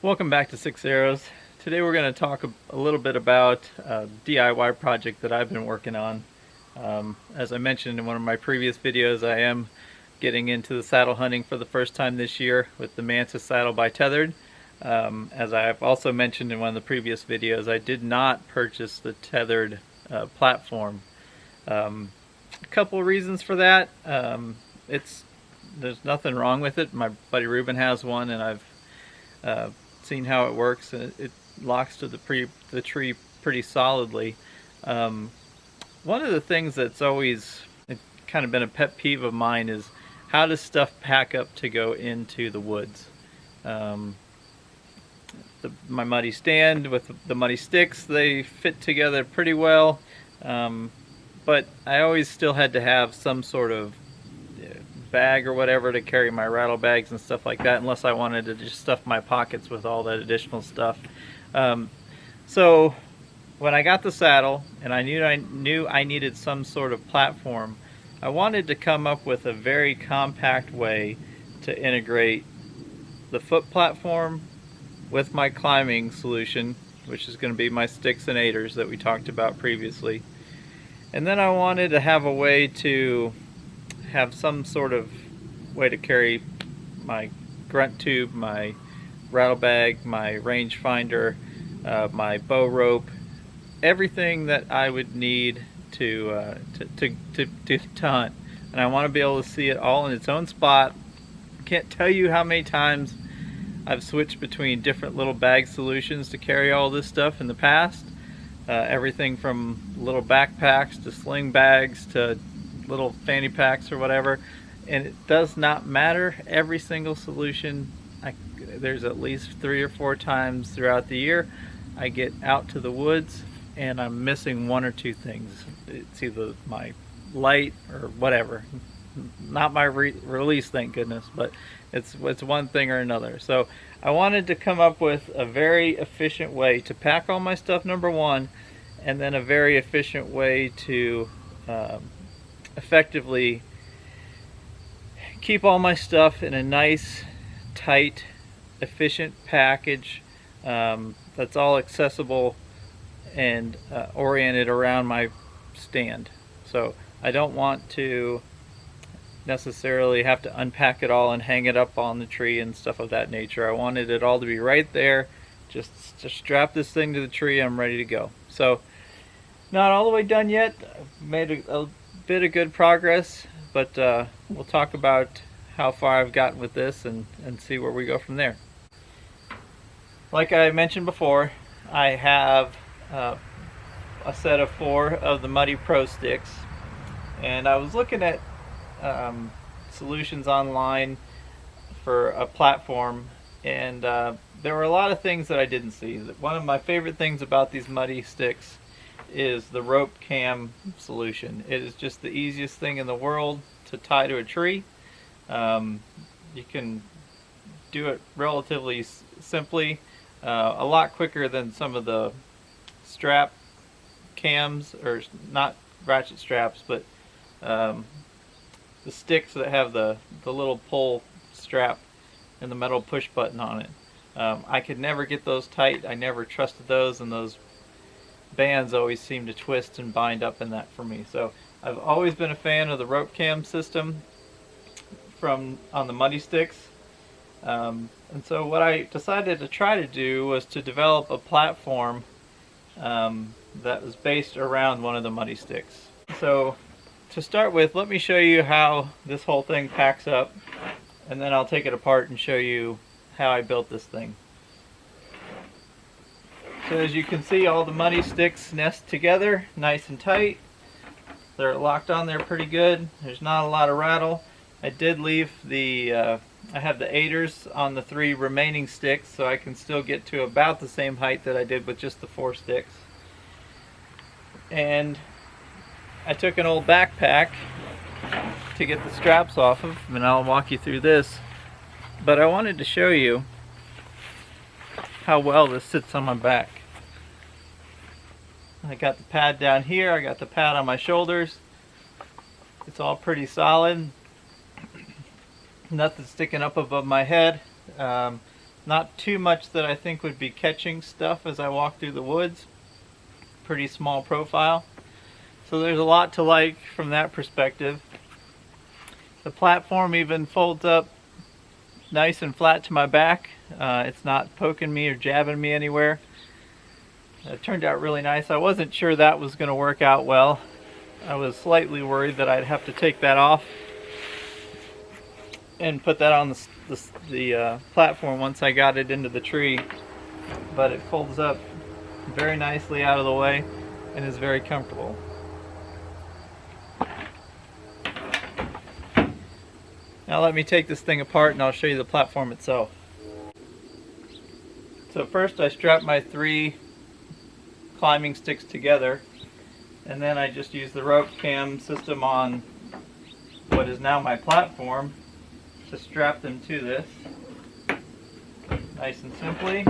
Welcome back to Six Arrows. Today we're going to talk a little bit about a DIY project that I've been working on. As I mentioned in one of my previous videos, I am getting into the saddle hunting for the first time this year with the Mantis saddle by Tethered. As I've also mentioned in one of the previous videos, I did not purchase the Tethered platform. A couple of reasons for that. There's nothing wrong with it. My buddy Ruben has one, and I've seen how it works, and it locks to the tree pretty solidly. One of the things that's always kind of been a pet peeve of mine is how does stuff pack up to go into the woods. My muddy stand with the muddy sticks, they fit together pretty well, but I always still had to have some sort of bag or whatever to carry my rattle bags and stuff like that, unless I wanted to just stuff my pockets with all that additional stuff. So when I got the saddle and I knew I needed some sort of platform, I wanted to come up with a very compact way to integrate the foot platform with my climbing solution, which is going to be my sticks and aiders that we talked about previously. And then I wanted to have a way to have some sort of way to carry my grunt tube, my rattle bag, my range finder, my bow rope, everything that I would need to hunt. And I want to be able to see it all in its own spot. Can't tell you how many times I've switched between different little bag solutions to carry all this stuff in the past. Everything from little backpacks to sling bags to little fanny packs or whatever, and it does not matter. Every single solution, there's at least 3 or 4 times throughout the year I get out to the woods and I'm missing 1 or 2 things. It's either my light or whatever, not my release, thank goodness, but it's one thing or another. So I wanted to come up with a very efficient way to pack all my stuff, number one, and then a very efficient way to effectively keep all my stuff in a nice, tight, efficient package that's all accessible and oriented around my stand. So I don't want to necessarily have to unpack it all and hang it up on the tree and stuff of that nature. I wanted it all to be right there. Just strap this thing to the tree, I'm ready to go. So not all the way done yet. I've made a bit of good progress, but we'll talk about how far I've gotten with this and see where we go from there. Like I mentioned before, I have a set of 4 of the Muddy Pro sticks, and I was looking at solutions online for a platform, and there were a lot of things that I didn't see. One of my favorite things about these Muddy sticks is the rope cam solution. It is just the easiest thing in the world to tie to a tree. You can do it relatively simply, a lot quicker than some of the strap cams, or not ratchet straps, but the sticks that have the little pull strap and the metal push button on it. I could never get those tight. I never trusted those, and those bands always seem to twist and bind up in that for me. So I've always been a fan of the rope cam system on the Muddy sticks. And so what I decided to try to do was to develop a platform that was based around one of the Muddy sticks. So to start with, let me show you how this whole thing packs up, and then I'll take it apart and show you how I built this thing. So as you can see, all the Muddy sticks nest together nice and tight. They're locked on there pretty good. There's not a lot of rattle. I did leave I have the aiders on the 3 remaining sticks, so I can still get to about the same height that I did with just the 4 sticks. And I took an old backpack to get the straps off of, and I'll walk you through this. But I wanted to show you how well this sits on my back. I got the pad down here, I got the pad on my shoulders. It's all pretty solid. Nothing sticking up above my head. Not too much that I think would be catching stuff as I walk through the woods. Pretty small profile. So there's a lot to like from that perspective. The platform even folds up nice and flat to my back. It's not poking me or jabbing me anywhere. It turned out really nice. I wasn't sure that was going to work out well. I was slightly worried that I'd have to take that off and put that on the platform once I got it into the tree. But it folds up very nicely out of the way and is very comfortable. Now let me take this thing apart and I'll show you the platform itself. So first I strap my 3 climbing sticks together, and then I just use the rope cam system on what is now my platform to strap them to this. Nice and simply.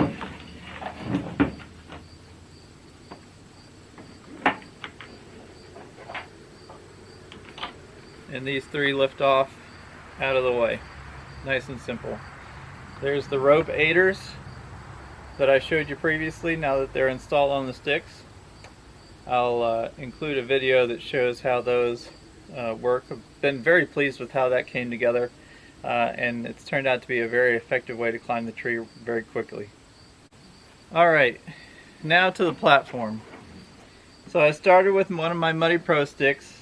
And these 3 lift off out of the way. Nice and simple. There's the rope aiders that I showed you previously, now that they're installed on the sticks. I'll include a video that shows how those work. I've been very pleased with how that came together, and it's turned out to be a very effective way to climb the tree very quickly. Alright, now to the platform. So I started with one of my Muddy Pro sticks,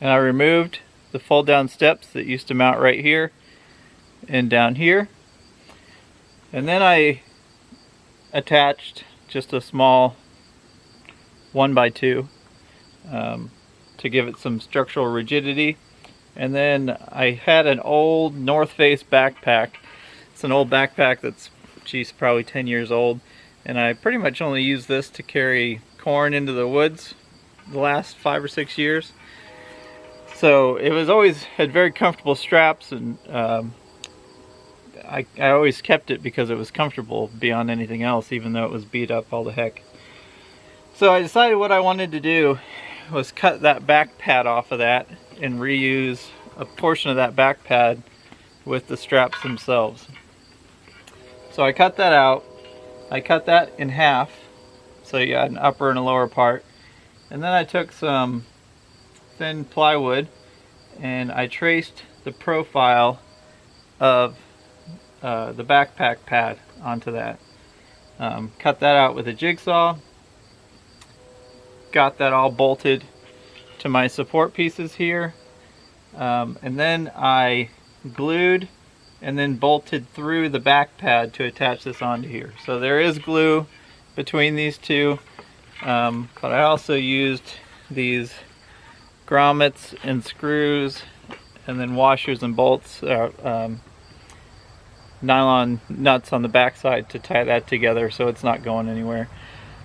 and I removed the fold down steps that used to mount right here and down here. And then I attached just a small 1x2 to give it some structural rigidity. And then I had an old North Face backpack. It's an old backpack that's, geez, probably 10 years old. And I pretty much only use this to carry corn into the woods the last 5 or 6 years. So it was always had very comfortable straps, and I always kept it because it was comfortable beyond anything else, even though it was beat up all the heck. So I decided what I wanted to do was cut that back pad off of that and reuse a portion of that back pad with the straps themselves. So I cut that out. I cut that in half, so you got an upper and a lower part. And then I took some thin plywood and I traced the profile of the backpack pad onto that. Cut that out with a jigsaw. Got that all bolted to my support pieces here. And then I glued and then bolted through the back pad to attach this onto here. So there is glue between these two, but I also used these grommets and screws and then washers and bolts, nylon nuts on the back side to tie that together so it's not going anywhere.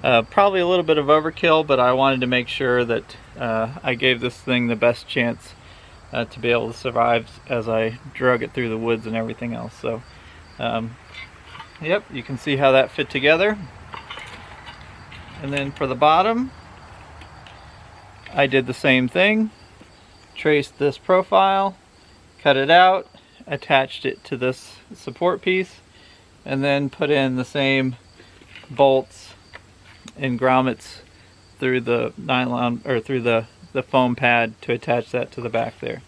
Probably a little bit of overkill, but I wanted to make sure that I gave this thing the best chance to be able to survive as I drug it through the woods and everything else. So yep, you can see how that fit together. And then for the bottom, I did the same thing. Traced this profile, cut it out, attached it to this support piece, and then put in the same bolts and grommets through the nylon, or through the foam pad to attach that to the back there.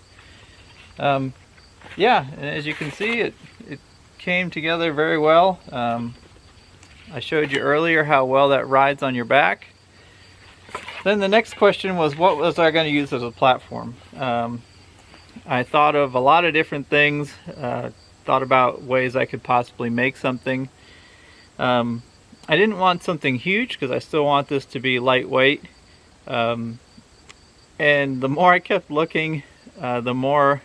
Yeah, and as you can see, it came together very well. I showed you earlier how well that rides on your back. Then the next question was, what was I going to use as a platform? I thought of a lot of different things, thought about ways I could possibly make something. I didn't want something huge because I still want this to be lightweight. And the more I kept looking, the more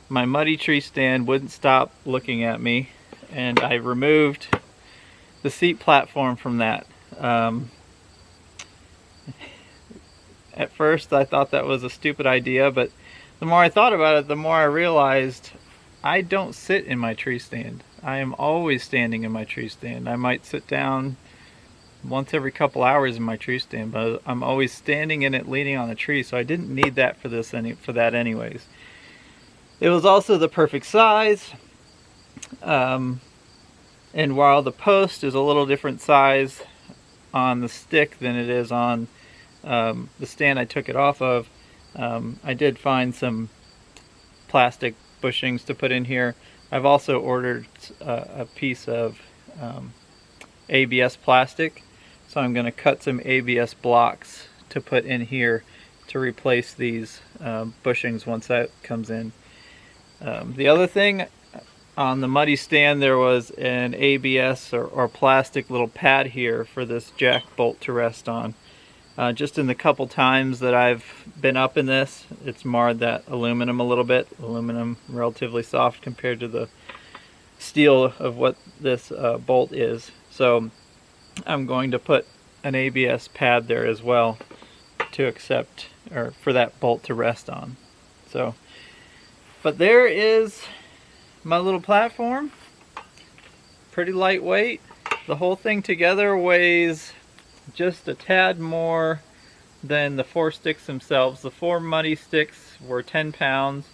my muddy tree stand wouldn't stop looking at me, and I removed the seat platform from that. At first I thought that was a stupid idea, but the more I thought about it, the more I realized I don't sit in my tree stand. I am always standing in my tree stand. I might sit down once every couple hours in my tree stand, but I'm always standing in it leaning on the tree, so I didn't need that for that anyways. It was also the perfect size. And while the post is a little different size on the stick than it is on the stand I took it off of, I did find some plastic bushings to put in here. I've also ordered a piece of ABS plastic, so I'm going to cut some ABS blocks to put in here to replace these bushings once that comes in. The other thing, on the muddy stand there was an ABS or plastic little pad here for this jack bolt to rest on. Just in the couple times that I've been up in this, it's marred that aluminum a little bit. Aluminum relatively soft compared to the steel of what this bolt is. So I'm going to put an ABS pad there as well to accept, or for that bolt to rest on. So, but there is my little platform. Pretty lightweight. The whole thing together weighs just a tad more than the 4 sticks themselves. The 4 muddy sticks were 10 pounds,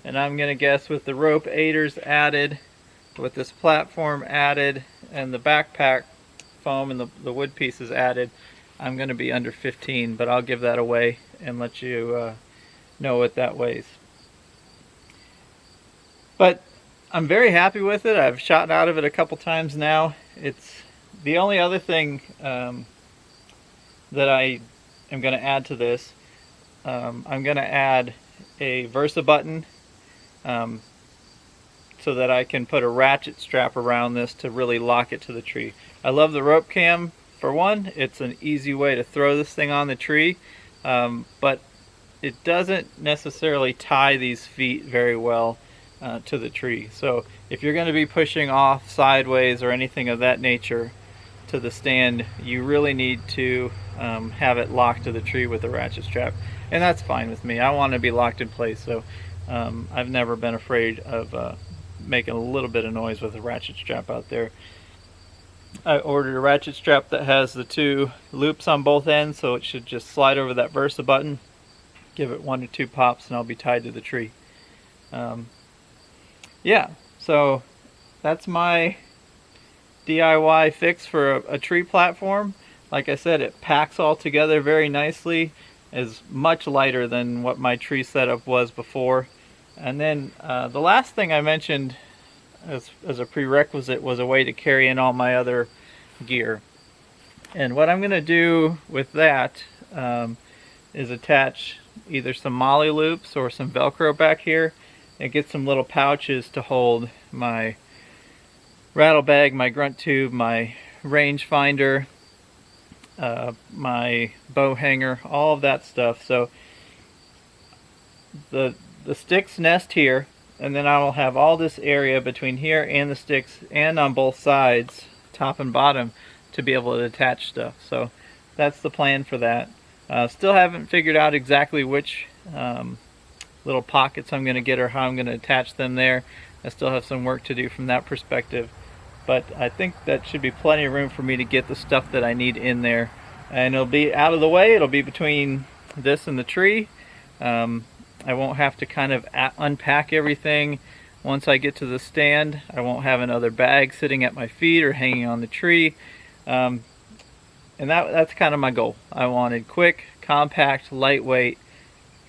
and I'm gonna guess with the rope aiders added, with this platform added, and the backpack foam and the wood pieces added, I'm gonna be under 15, but I'll give that away and let you know what that weighs. But I'm very happy with it. I've shot out of it a couple times now. It's the only other thing that I am going to add to this. I'm going to add a Versa button so that I can put a ratchet strap around this to really lock it to the tree. I love the rope cam. For one, it's an easy way to throw this thing on the tree, but it doesn't necessarily tie these feet very well to the tree. So if you're going to be pushing off sideways or anything of that nature to the stand, you really need to have it locked to the tree with a ratchet strap, and that's fine with me. I want to be locked in place, so I've never been afraid of making a little bit of noise with a ratchet strap out there. I ordered a ratchet strap that has the 2 loops on both ends, so it should just slide over that Versa button, give it 1 to 2 pops, and I'll be tied to the tree. Yeah, so that's my DIY fix for a tree platform. Like I said, it packs all together very nicely, is much lighter than what my tree setup was before. And then the last thing I mentioned as a prerequisite was a way to carry in all my other gear. And what I'm going to do with that is attach either some molly loops or some Velcro back here and get some little pouches to hold my rattle bag, my grunt tube, my range finder, my bow hanger, all of that stuff. So the sticks nest here, and then I will have all this area between here and the sticks and on both sides, top and bottom, to be able to attach stuff. So that's the plan for that. Still haven't figured out exactly which little pockets I'm going to get or how I'm going to attach them there. I still have some work to do from that perspective, but I think that should be plenty of room for me to get the stuff that I need in there, and it'll be out of the way. It'll be between this and the tree. I won't have to kind of unpack everything once I get to the stand. I won't have another bag sitting at my feet or hanging on the tree, and that's kind of my goal. I wanted quick, compact, lightweight,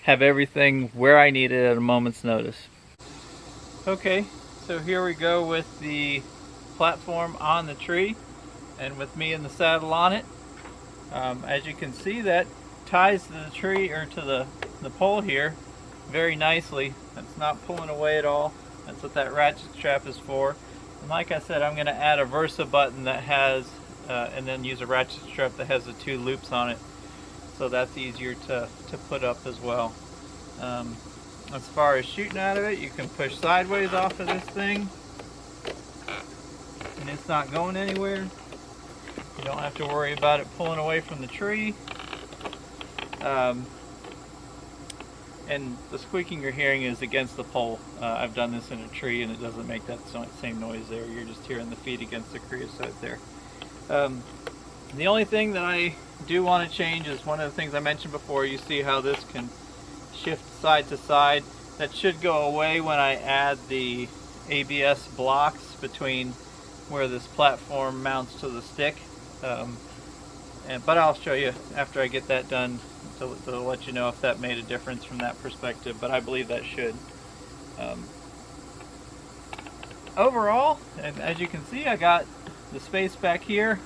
have everything where I need it at a moment's notice. Okay, so here we go with the platform on the tree and with me in the saddle on it. As you can see, that ties to the tree, or to the pole here, very nicely. It's not pulling away at all. That's what that ratchet strap is for. And like I said, I'm going to add a Versa button that has and then use a ratchet strap that has the 2 loops on it, so that's easier to put up as well. As far as shooting out of it, you can push sideways off of this thing and it's not going anywhere. You don't have to worry about it pulling away from the tree. And the squeaking you're hearing is against the pole. I've done this in a tree and it doesn't make that same noise there. You're just hearing the feet against the creosote there. The only thing that I do want to change is one of the things I mentioned before. You see how this can shift side to side. That should go away when I add the ABS blocks between where this platform mounts to the stick. But I'll show you after I get that done to let you know if that made a difference from that perspective, but I believe that should. Overall, and as you can see, I got the space back here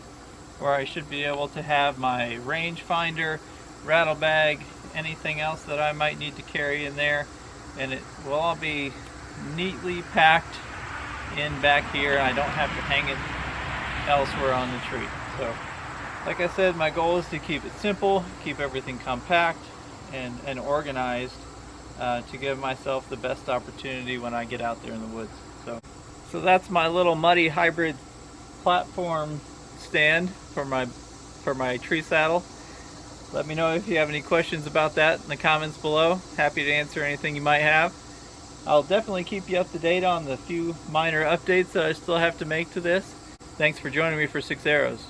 where I should be able to have my range finder, rattle bag, anything else that I might need to carry in there, and it will all be neatly packed in back here. I don't have to hang it elsewhere on the tree. So like I said, my goal is to keep it simple, keep everything compact and organized, to give myself the best opportunity when I get out there in the woods. So that's my little muddy hybrid platform stand for my tree saddle. Let me know if you have any questions about that in the comments below. Happy to answer anything you might have. I'll definitely keep you up to date on the few minor updates that I still have to make to this. Thanks for joining me for 6 Arrows.